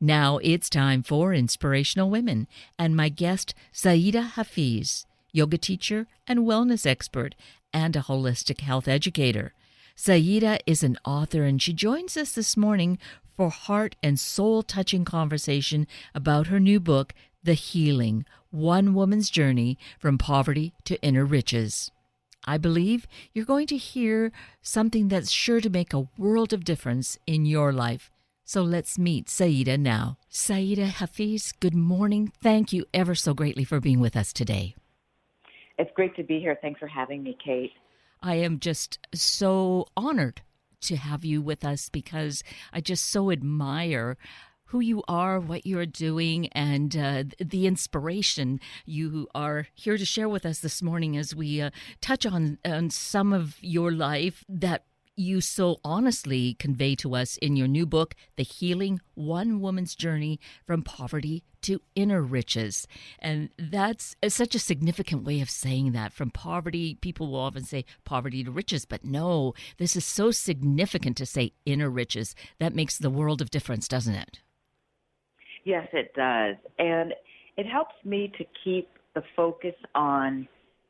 Now it's time for Inspirational Women and my guest, Saeeda Hafiz, yoga teacher and wellness expert and a holistic health educator. Saeeda is an author and she joins us this morning for heart and soul-touching conversation about her new book, The Healing: One Woman's Journey from Poverty to Inner Riches. I believe you're going to hear something that's sure to make a world of difference in your life. So let's meet Saeeda now. Saeeda Hafiz, good morning. Thank you ever so greatly for being with us today. It's great to be here. Thanks for having me, Kate. I am just so honored to have you with us because I just so admire who you are, what you're doing, and the inspiration you are here to share with us this morning as we touch on some of your life that you so honestly convey to us in your new book, The Healing: One Woman's Journey from Poverty to Inner Riches. And that's such a significant way of saying that. From poverty, people will often say poverty to riches, but no, this is so significant to say inner riches. That makes the world of difference, doesn't it? Yes, it does. And it helps me to keep the focus on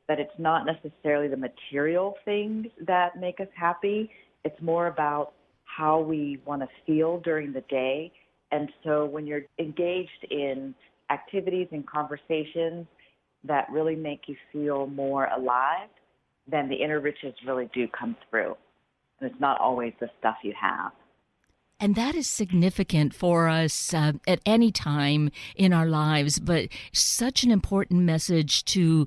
that it's not necessarily the material things that make us happy. It's more about how we want to feel during the day. And so when you're engaged in activities and conversations that really make you feel more alive, then the inner riches really do come through. And it's not always the stuff you have. And that is significant for us at any time in our lives, but such an important message to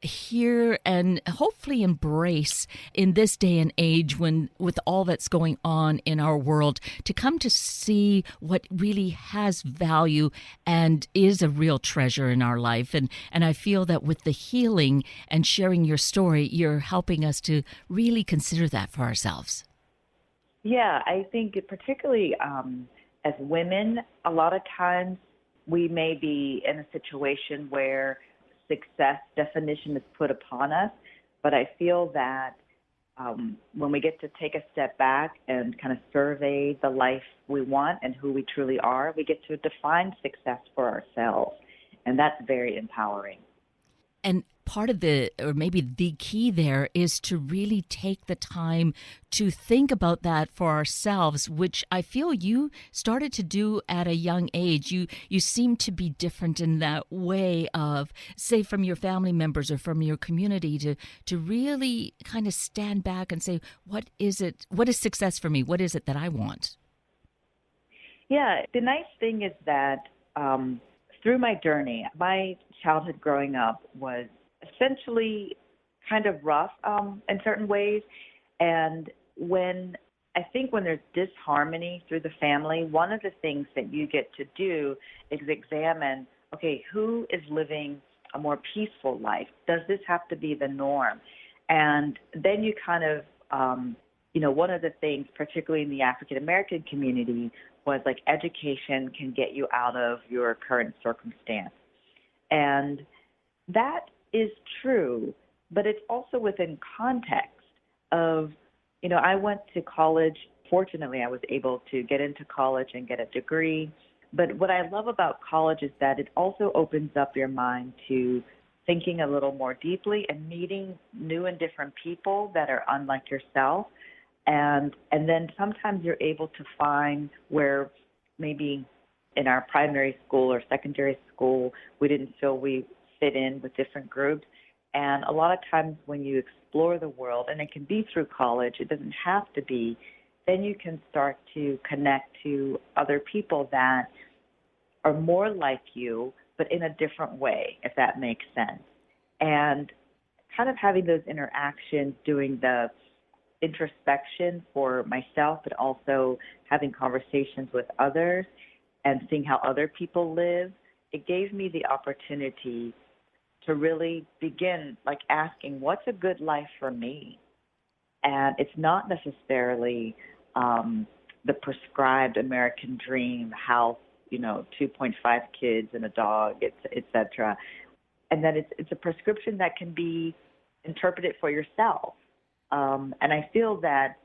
hear and hopefully embrace in this day and age when with all that's going on in our world, to come to see what really has value and is a real treasure in our life. And I feel that with the healing and sharing your story, you're helping us to really consider that for ourselves. Yeah, I think particularly as women, a lot of times we may be in a situation where success definition is put upon us, but I feel that when we get to take a step back and kind of survey the life we want and who we truly are, we get to define success for ourselves, and that's very empowering. And part of the, or maybe the key there, is to really take the time to think about that for ourselves, which I feel you started to do at a young age. You seem to be different in that way of, say, from your family members or from your community, to really kind of stand back and say, what is it? What is success for me? What is it that I want? Yeah, the nice thing is that through my journey, my childhood growing up was essentially kind of rough in certain ways. And when there's disharmony through the family, one of the things that you get to do is examine, okay, who is living a more peaceful life? Does this have to be the norm? And then you kind of, one of the things, particularly in the African American community, was like education can get you out of your current circumstance. And that is true, but it's also within context of, I went to college. Fortunately, I was able to get into college and get a degree. But what I love about college is that it also opens up your mind to thinking a little more deeply and meeting new and different people that are unlike yourself. And then sometimes you're able to find where maybe in our primary school or secondary school, we didn't feel we fit in with different groups. And a lot of times when you explore the world, and it can be through college, it doesn't have to be, then you can start to connect to other people that are more like you, but in a different way, if that makes sense. And kind of having those interactions, doing the introspection for myself, but also having conversations with others and seeing how other people live, it gave me the opportunity to really begin asking, what's a good life for me? And it's not necessarily the prescribed American dream house, 2.5 kids and a dog, et cetera. And that it's a prescription that can be interpreted for yourself. And I feel that,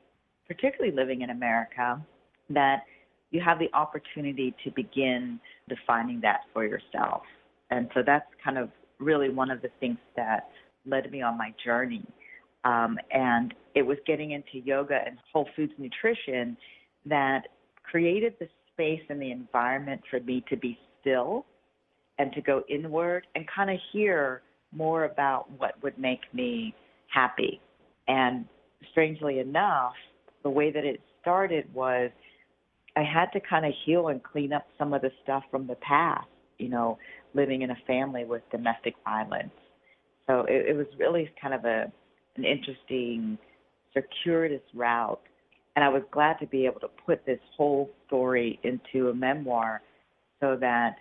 particularly living in America, that you have the opportunity to begin defining that for yourself. And so that's kind of really one of the things that led me on my journey. And it was getting into yoga and whole foods nutrition that created the space and the environment for me to be still and to go inward and kind of hear more about what would make me happy. And strangely enough, the way that it started was I had to kind of heal and clean up some of the stuff from the past, living in a family with domestic violence. So it was really kind of an interesting, circuitous route. And I was glad to be able to put this whole story into a memoir so that,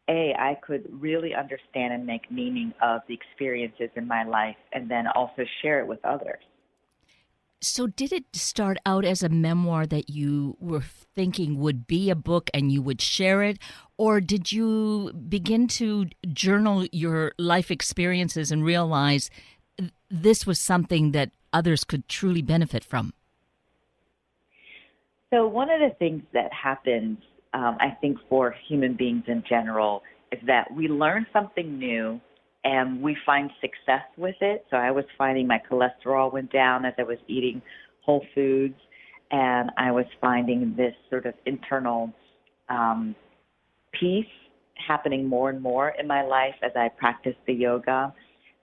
I could really understand and make meaning of the experiences in my life and then also share it with others. So, did it start out as a memoir that you were thinking would be a book and you would share it? Or did you begin to journal your life experiences and realize this was something that others could truly benefit from? So, one of the things that happens, I think, for human beings in general is that we learn something new and we find success with it. So I was finding my cholesterol went down as I was eating whole foods, and I was finding this sort of internal peace happening more and more in my life as I practiced the yoga.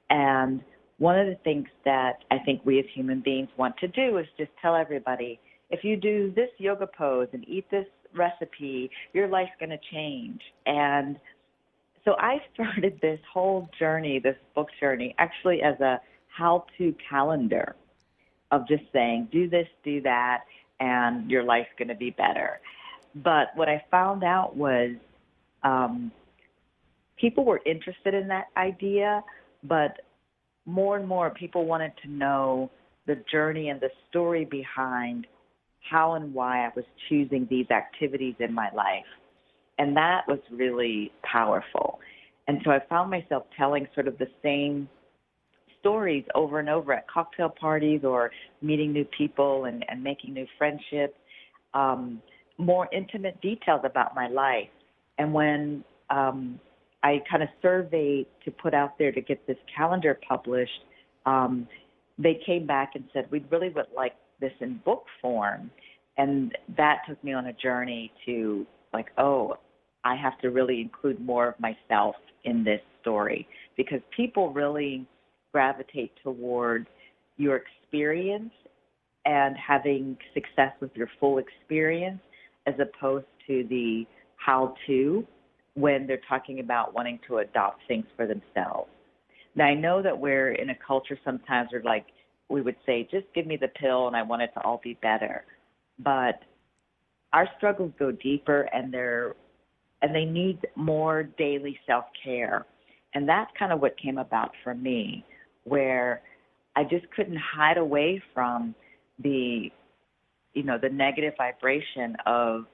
And one of the things that I think we as human beings want to do is just tell everybody, if you do this yoga pose and eat this recipe, your life's going to change. And so I started this whole journey, this book journey, actually as a how-to calendar of just saying, do this, do that, and your life's going to be better. But what I found out was people were interested in that idea, but more and more people wanted to know the journey and the story behind how and why I was choosing these activities in my life. And that was really powerful. And so I found myself telling sort of the same stories over and over at cocktail parties or meeting new people and making new friendships, more intimate details about my life. And when I kind of surveyed to put out there to get this calendar published, they came back and said, we really would like this in book form. And that took me on a journey to I have to really include more of myself in this story, because people really gravitate toward your experience and having success with your full experience as opposed to the how-to when they're talking about wanting to adopt things for themselves. Now, I know that we're in a culture sometimes where we would say, just give me the pill and I want it to all be better. But our struggles go deeper and they need more daily self-care. And that's kind of what came about for me, where I just couldn't hide away from the negative vibration of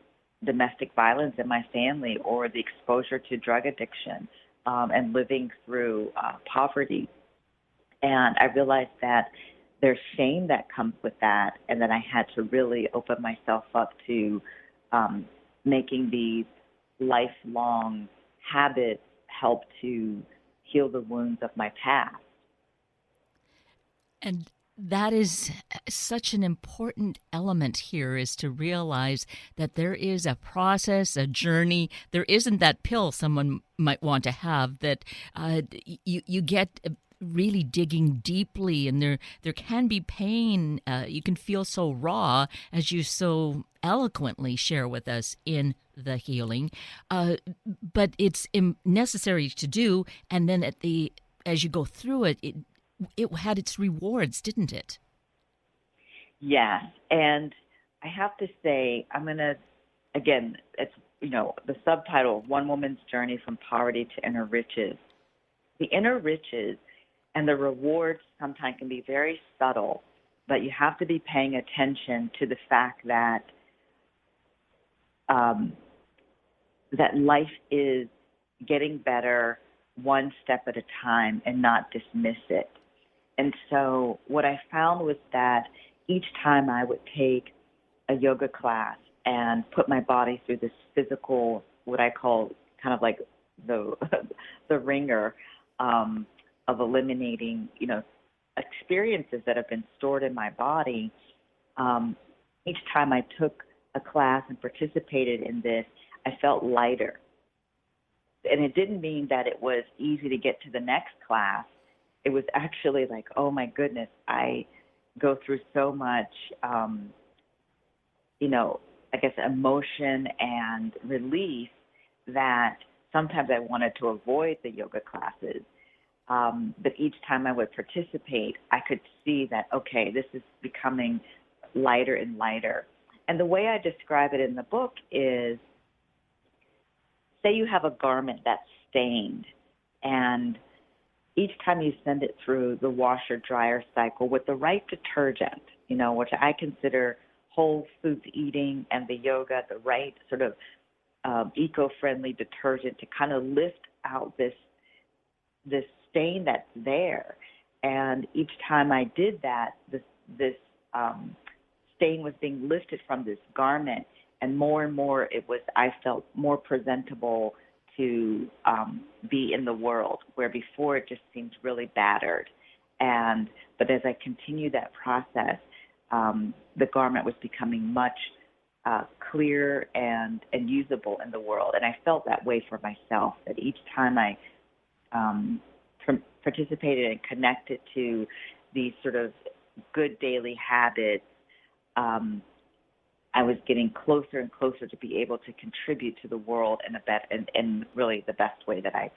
domestic violence in my family or the exposure to drug addiction and living through poverty. And I realized that there's shame that comes with that, and that I had to really open myself up to making these lifelong habits help to heal the wounds of my past. And that is such an important element here, is to realize that there is a process, a journey. There isn't that pill someone might want to have that you get really digging deeply, and there can be pain. You can feel so raw, as you so eloquently share with us in the healing, but it's necessary to do. And then as you go through it, it had its rewards, didn't it? Yes, and I have to say, it's the subtitle, One Woman's Journey from Poverty to Inner Riches. The inner riches and the rewards sometimes can be very subtle, but you have to be paying attention to the fact that that life is getting better one step at a time and not dismiss it. And so what I found was that each time I would take a yoga class and put my body through this physical, what I call kind of like the the ringer of eliminating, experiences that have been stored in my body. Um, each time I took a class and participated in this, I felt lighter. And it didn't mean that it was easy to get to the next class. It was actually like, oh my goodness, I go through so much, you know, I guess emotion and relief that sometimes I wanted to avoid the yoga classes. But each time I would participate, I could see that, okay, this is becoming lighter and lighter. And the way I describe it in the book is, say you have a garment that's stained, and each time you send it through the washer dryer cycle with the right detergent, which I consider whole foods eating and the yoga, the right sort of eco-friendly detergent to kind of lift out this stain that's there. And each time I did that, this stain was being lifted from this garment, and more I felt more presentable to be in the world, where before it just seemed really battered. But as I continued that process, the garment was becoming much clear and usable in the world. And I felt that way for myself, that each time I participated and connected to these sort of good daily habits, I was getting closer and closer to be able to contribute to the world in really the best way that I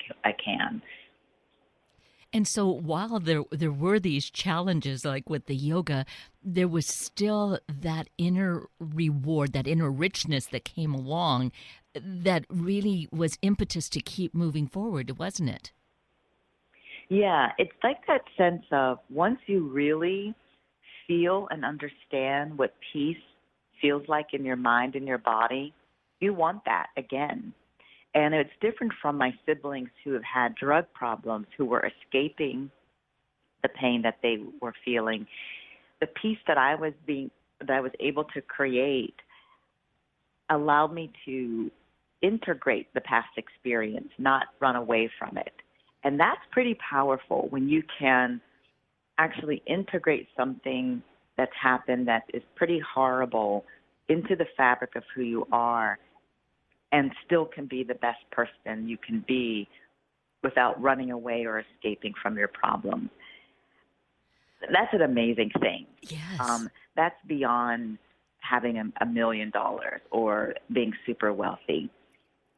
can. And so while there were these challenges, like with the yoga, there was still that inner reward, that inner richness that came along that really was impetus to keep moving forward, wasn't it? Yeah, it's like that sense of once you really feel and understand what peace feels like in your mind and your body, you want that again. And it's different from my siblings who have had drug problems, who were escaping the pain that they were feeling. The peace that I was able to create allowed me to integrate the past experience, not run away from it. And that's pretty powerful when you can actually integrate something that's happened that is pretty horrible into the fabric of who you are, and still can be the best person you can be without running away or escaping from your problems. That's an amazing thing. Yes. That's beyond having $1 million or being super wealthy.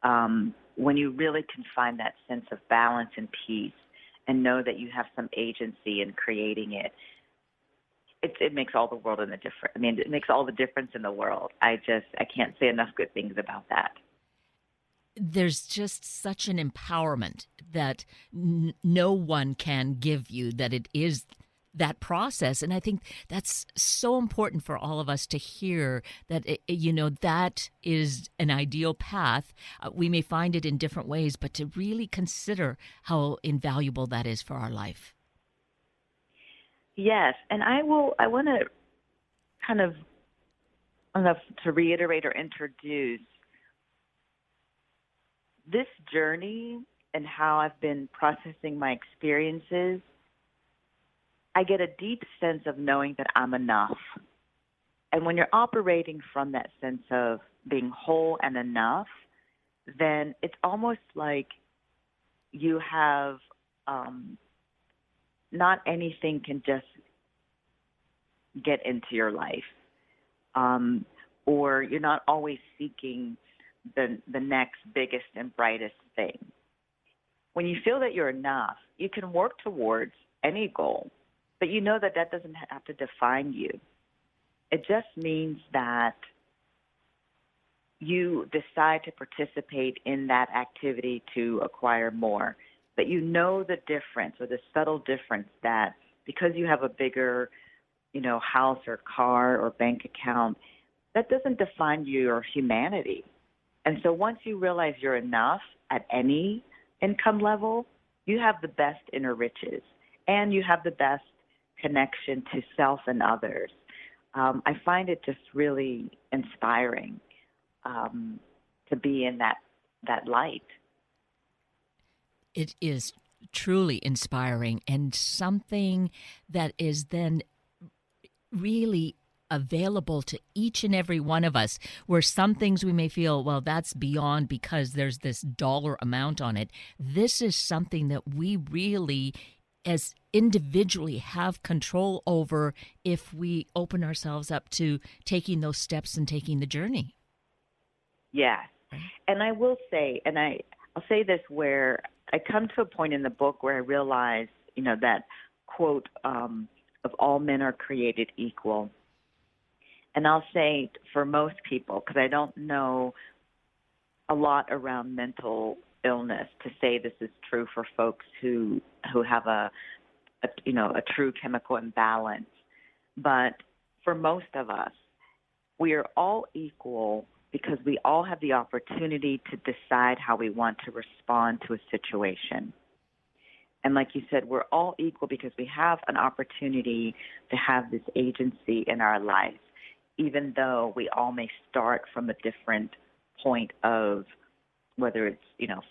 When you really can find that sense of balance and peace and know that you have some agency in creating it, it makes all the world in the difference. I mean, it makes all the difference in the world. I can't say enough good things about that. There's just such an empowerment that no one can give you, that it is that process. And I think that's so important for all of us to hear, that that is an ideal path. We may find it in different ways, but to really consider how invaluable that is for our life. Yes, and I want to kind of, I don't know, to reiterate or introduce this journey and how I've been processing my experiences. I get a deep sense of knowing that I'm enough. And when you're operating from that sense of being whole and enough, then it's almost like you have not anything can just get into your life, or you're not always seeking the next biggest and brightest thing. When you feel that you're enough, you can work towards any goal, but you know that doesn't have to define you. It just means that you decide to participate in that activity to acquire more. But you know the difference, or the subtle difference, that because you have a bigger, house or car or bank account, that doesn't define your humanity. And so once you realize you're enough at any income level, you have the best inner riches, and you have the best connection to self and others. I find it just really inspiring um, to be in that light. It is truly inspiring and something that is then really available to each and every one of us, where some things we may feel, well, that's beyond because there's this dollar amount on it. This is something that we really, as individually, have control over if we open ourselves up to taking those steps and taking the journey. Yes. Right? And I will say, I'll say this, where I come to a point in the book where I realize, that quote, of all men are created equal. And I'll say for most people, because I don't know a lot around mental illness to say this is true for folks who have a true chemical imbalance. But for most of us, we are all equal because we all have the opportunity to decide how we want to respond to a situation. And like you said, we're all equal because we have an opportunity to have this agency in our life, even though we all may start from a different point of whether it's,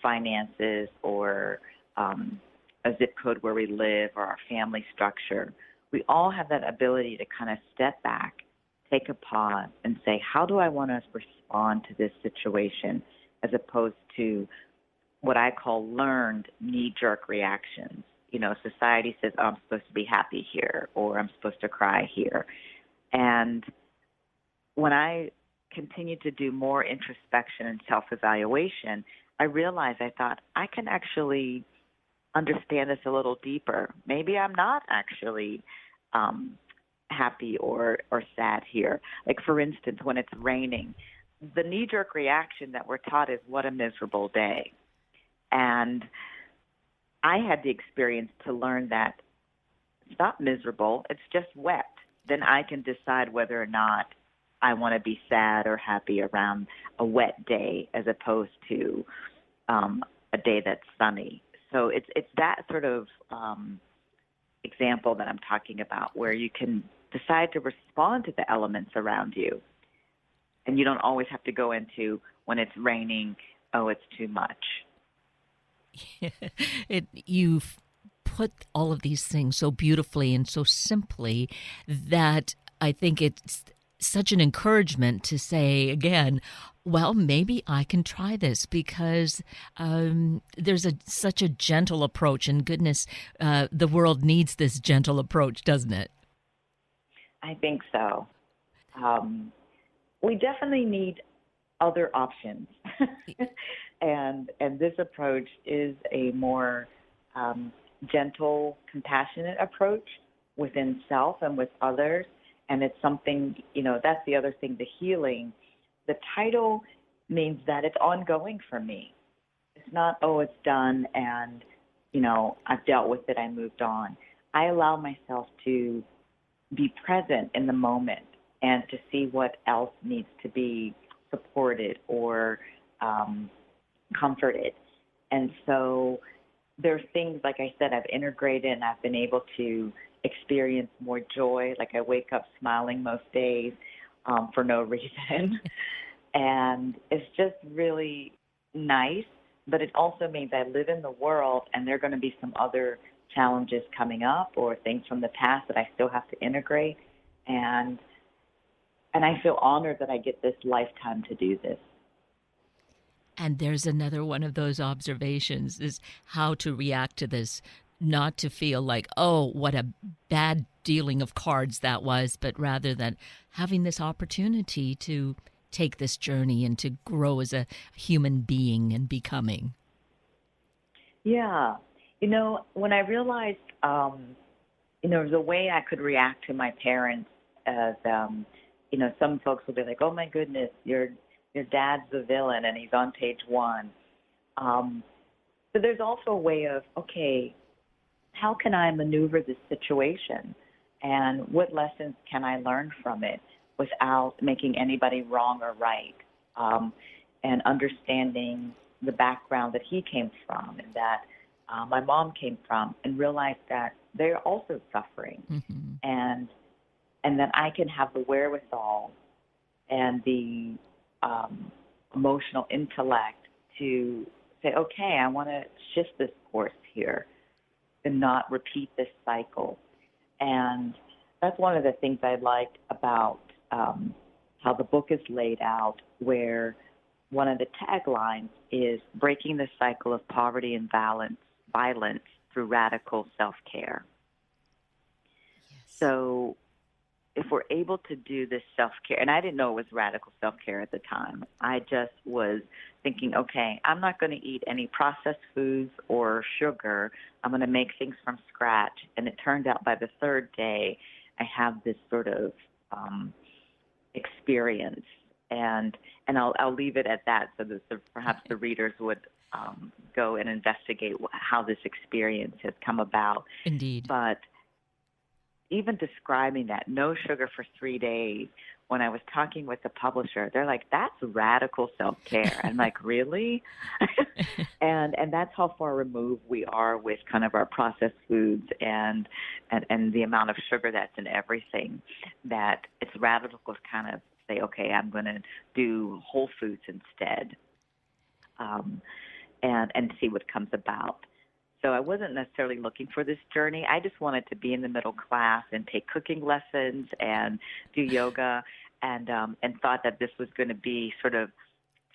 finances or a zip code where we live or our family structure. We all have that ability to kind of step back, take a pause, and say, how do I want to respond to this situation, as opposed to what I call learned knee-jerk reactions. Society says, oh, I'm supposed to be happy here, or I'm supposed to cry here. And when I continued to do more introspection and self-evaluation, I realized, I thought, I can actually understand this a little deeper. Maybe I'm not actually happy or sad here. Like, for instance, when it's raining, the knee-jerk reaction that we're taught is, what a miserable day. And I had the experience to learn that it's not miserable, it's just wet. Then I can decide whether or not I want to be sad or happy around a wet day as opposed to a day that's sunny. So it's that sort of example that I'm talking about, where you can decide to respond to the elements around you. And you don't always have to go into, when it's raining, oh, it's too much. You've put all of these things so beautifully and so simply that I think it's such an encouragement to say again, well, maybe I can try this, because there's such a gentle approach, and goodness, the world needs this gentle approach, doesn't it? I think so. We definitely need other options. and this approach is a more gentle, compassionate approach within self and with others. And it's something, that's the other thing, the healing. The title means that it's ongoing for me. It's not, oh, it's done and, I've dealt with it, I moved on. I allow myself to be present in the moment and to see what else needs to be supported or comforted. And so there's things, like I said, I've integrated, and I've been able to experience more joy. Like, I wake up smiling most days for no reason. And it's just really nice. But it also means I live in the world, and there are going to be some other challenges coming up or things from the past that I still have to integrate. And I feel honored that I get this lifetime to do this. And there's another one of those observations, is how to react to this, not to feel like, oh, what a bad dealing of cards that was, but rather that having this opportunity to take this journey and to grow as a human being and becoming. Yeah. When I realized, the way I could react to my parents as, some folks will be like, oh, my goodness, your dad's the villain and he's on page one. But there's also a way of, okay, how can I maneuver this situation? And what lessons can I learn from it without making anybody wrong or right? And understanding the background that he came from and that my mom came from, and realize that they're also suffering. Mm-hmm. And that I can have the wherewithal and the emotional intellect to say, okay, I want to shift this course here and not repeat this cycle. And that's one of the things I liked about how the book is laid out, where one of the taglines is breaking the cycle of poverty and violence through radical self-care. Yes. So if we're able to do this self-care, and I didn't know it was radical self-care at the time. I just was thinking, okay, I'm not going to eat any processed foods or sugar. I'm going to make things from scratch. And it turned out by the third day, I have this sort of experience. And I'll leave it at that so that perhaps the readers would go and investigate how this experience has come about. Indeed. But even describing that, no sugar for 3 days, when I was talking with the publisher, they're like, that's radical self-care. I'm like, really? and that's how far removed we are with kind of our processed foods and the amount of sugar that's in everything, that it's radical to kind of say, okay, I'm going to do whole foods instead, and see what comes about. So I wasn't necessarily looking for this journey. I just wanted to be in the middle class and take cooking lessons and do yoga, and thought that this was going to be sort of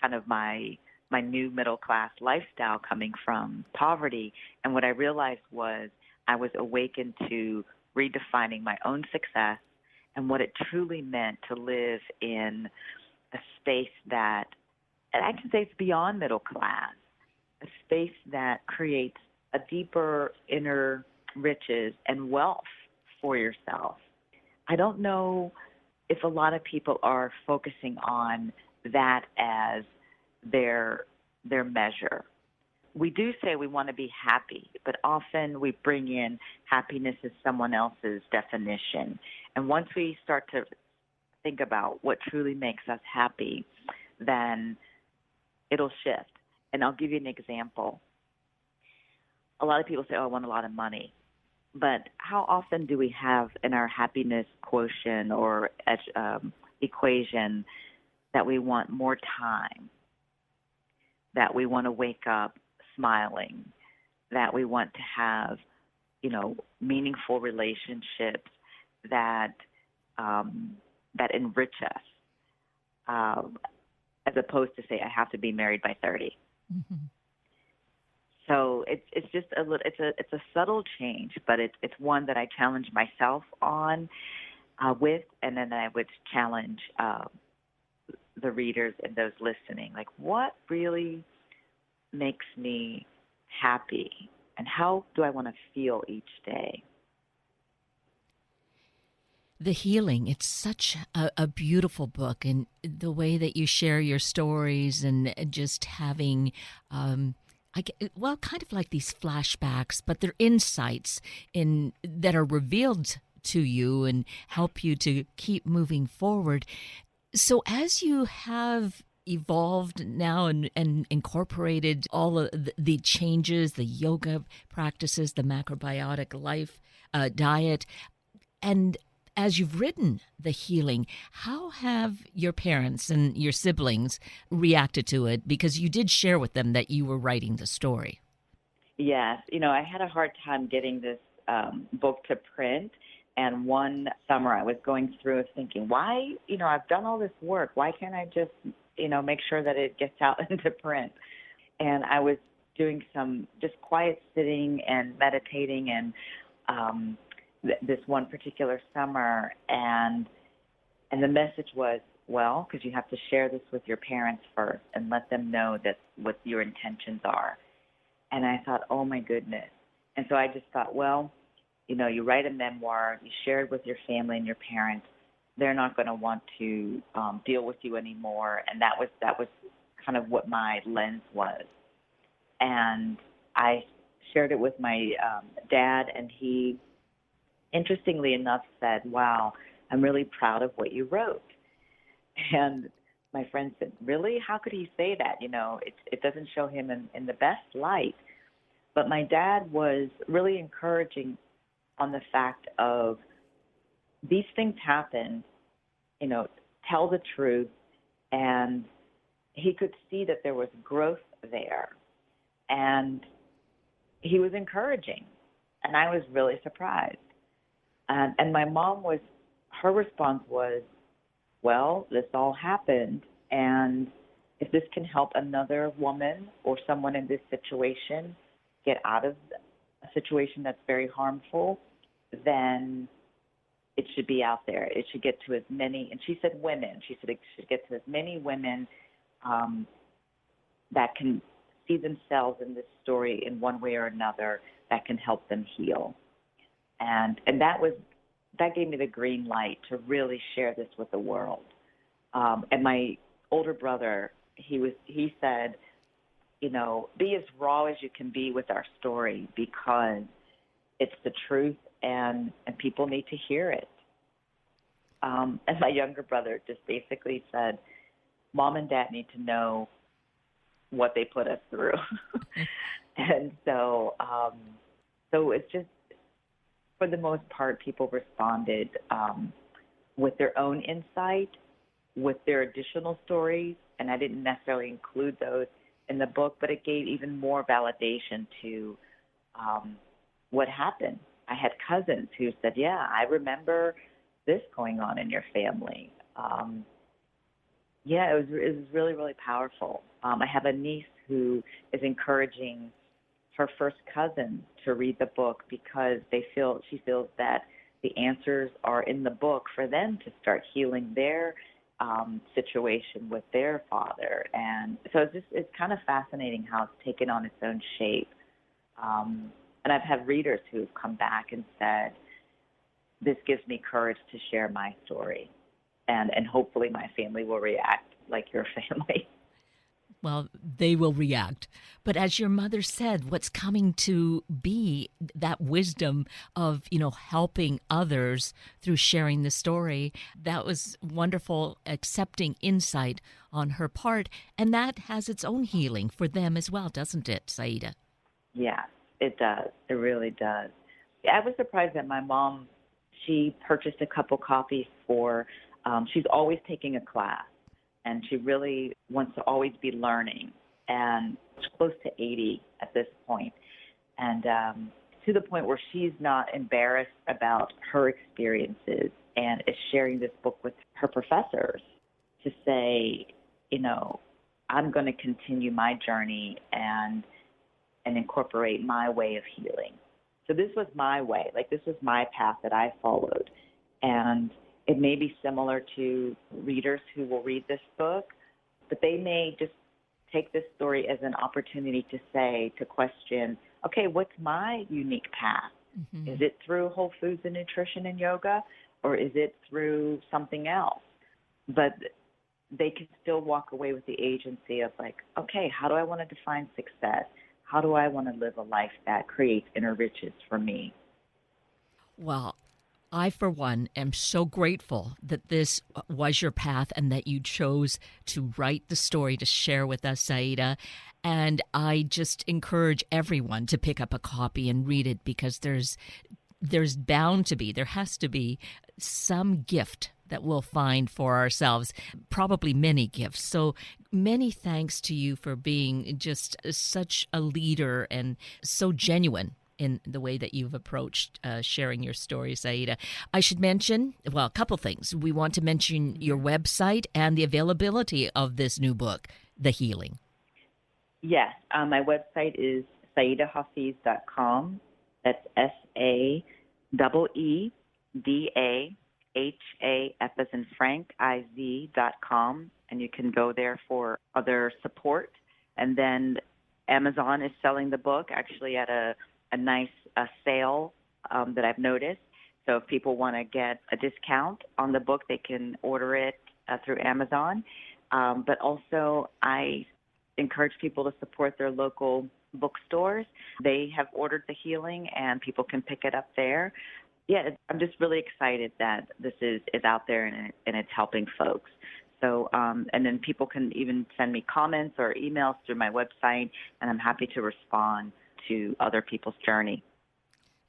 kind of my new middle class lifestyle coming from poverty. And what I realized was I was awakened to redefining my own success and what it truly meant to live in a space that, and I can say it's beyond middle class, a space that creates a deeper inner riches and wealth for yourself. I don't know if a lot of people are focusing on that as their measure. We do say we want to be happy, but often we bring in happiness as someone else's definition. And once we start to think about what truly makes us happy, then it'll shift. And I'll give you an example. A lot of people say, oh, I want a lot of money. But how often do we have in our happiness quotient or equation that we want more time, that we want to wake up smiling, that we want to have, meaningful relationships that enrich us, as opposed to say, I have to be married by 30. Mm-hmm. So it's just it's a subtle change, but it's one that I challenge myself on with, and then I would challenge the readers and those listening. Like, what really makes me happy, and how do I want to feel each day? The Healing, it's such a beautiful book, and the way that you share your stories and just having kind of like these flashbacks, but they're insights that are revealed to you and help you to keep moving forward. So as you have evolved now and incorporated all of the changes, the yoga practices, the macrobiotic life diet, and as you've written The Healing, how have your parents and your siblings reacted to it? Because you did share with them that you were writing the story. Yes. I had a hard time getting this book to print. And one summer I was going through it thinking, why, I've done all this work. Why can't I just, make sure that it gets out into print? And I was doing some just quiet sitting and meditating and this one particular summer, and the message was, well, because you have to share this with your parents first and let them know that what your intentions are. And I thought, oh my goodness. And so I just thought, well, you write a memoir, you share it with your family and your parents, they're not going to want to deal with you anymore. And that was kind of what my lens was. And I shared it with my dad, and he, interestingly enough, said, wow, I'm really proud of what you wrote. And my friend said, really? How could he say that? It doesn't show him in the best light. But my dad was really encouraging on the fact of these things happen, tell the truth, and he could see that there was growth there. And he was encouraging. And I was really surprised. And my mom her response was, well, this all happened. And if this can help another woman or someone in this situation get out of a situation that's very harmful, then it should be out there. It should get to as many, and she said women, she said it should get to as many women that can see themselves in this story in one way or another that can help them heal. And that gave me the green light to really share this with the world. And my older brother, he said, be as raw as you can be with our story because it's the truth and people need to hear it. And my younger brother just basically said, Mom and Dad need to know what they put us through. And so it's just, for the most part, people responded with their own insight, with their additional stories, and I didn't necessarily include those in the book, but it gave even more validation to what happened. I had cousins who said, yeah, I remember this going on in your family. It was really, really powerful. I have a niece who is encouraging her first cousin to read the book because she feels that the answers are in the book for them to start healing their situation with their father. And so it's kind of fascinating how it's taken on its own shape. And I've had readers who've come back and said, this gives me courage to share my story. And hopefully my family will react like your family. Well, they will react. But as your mother said, what's coming to be that wisdom of, helping others through sharing the story, that was wonderful, accepting insight on her part. And that has its own healing for them as well, doesn't it, Saeeda? Yeah, it does. It really does. I was surprised that my mom, she purchased a couple copies she's always taking a class. And she really wants to always be learning, and she's close to 80 at this point. And to the point where she's not embarrassed about her experiences and is sharing this book with her professors to say, I'm going to continue my journey and incorporate my way of healing. So this was my way, this was my path that I followed. And it may be similar to readers who will read this book, but they may just take this story as an opportunity to question, okay, what's my unique path? Mm-hmm. Is it through whole foods and nutrition and yoga, or is it through something else? But they can still walk away with the agency of okay, how do I want to define success? How do I want to live a life that creates inner riches for me? Well, I, for one, am so grateful that this was your path and that you chose to write the story to share with us, Saeeda. And I just encourage everyone to pick up a copy and read it because there has to be some gift that we'll find for ourselves, probably many gifts. So many thanks to you for being just such a leader and so genuine in the way that you've approached sharing your story, Saeeda. I should mention, a couple things. We want to mention your website and the availability of this new book, The Healing. Yes, my website is saeedahafiz.com. That's SAEEDAHAF as in Frank, IZ.com. And you can go there for other support. And then Amazon is selling the book actually at a nice sale that I've noticed. So if people want to get a discount on the book, they can order it through Amazon. But also I encourage people to support their local bookstores. They have ordered The Healing and people can pick it up there. Yeah, I'm just really excited that this is out there and it's helping folks. So, and then people can even send me comments or emails through my website, and I'm happy to respond to other people's journey.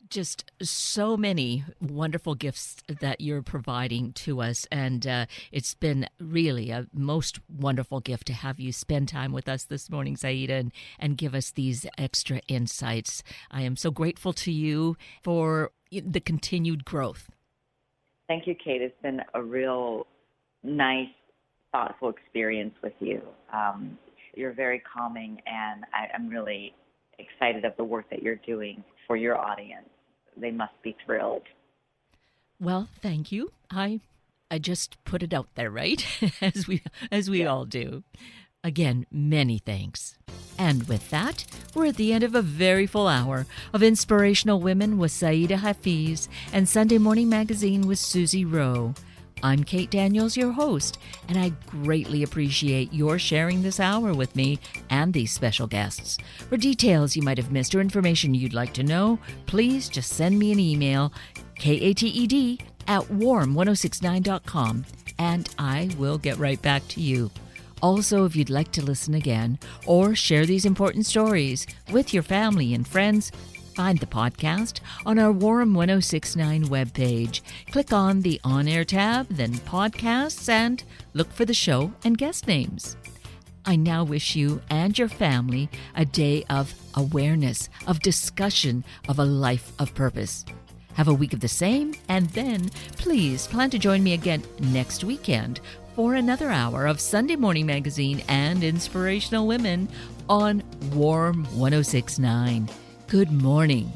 Just so many wonderful gifts that you're providing to us. And it's been really a most wonderful gift to have you spend time with us this morning, Saeeda, and give us these extra insights. I am so grateful to you for the continued growth. Thank you, Kate. It's been a real nice, thoughtful experience with you. You're very calming, and I'm really excited of the work that you're doing for your audience. They must be thrilled. Well, thank you. I just put it out there, right? as we all do. Again, many thanks. And with that, we're at the end of a very full hour of Inspirational Women with Saeeda Hafiz and Sunday Morning Magazine with Susie Rowe. I'm Kate Daniels, your host, and I greatly appreciate your sharing this hour with me and these special guests. For details you might have missed or information you'd like to know, please just send me an email, kated@warm1069.com, and I will get right back to you. Also, if you'd like to listen again or share these important stories with your family and friends, find the podcast on our Warm 1069 webpage. Click on the On Air tab, then Podcasts, and look for the show and guest names. I now wish you and your family a day of awareness, of discussion, of a life of purpose. Have a week of the same, and then please plan to join me again next weekend for another hour of Sunday Morning Magazine and Inspirational Women on Warm 1069. Good morning.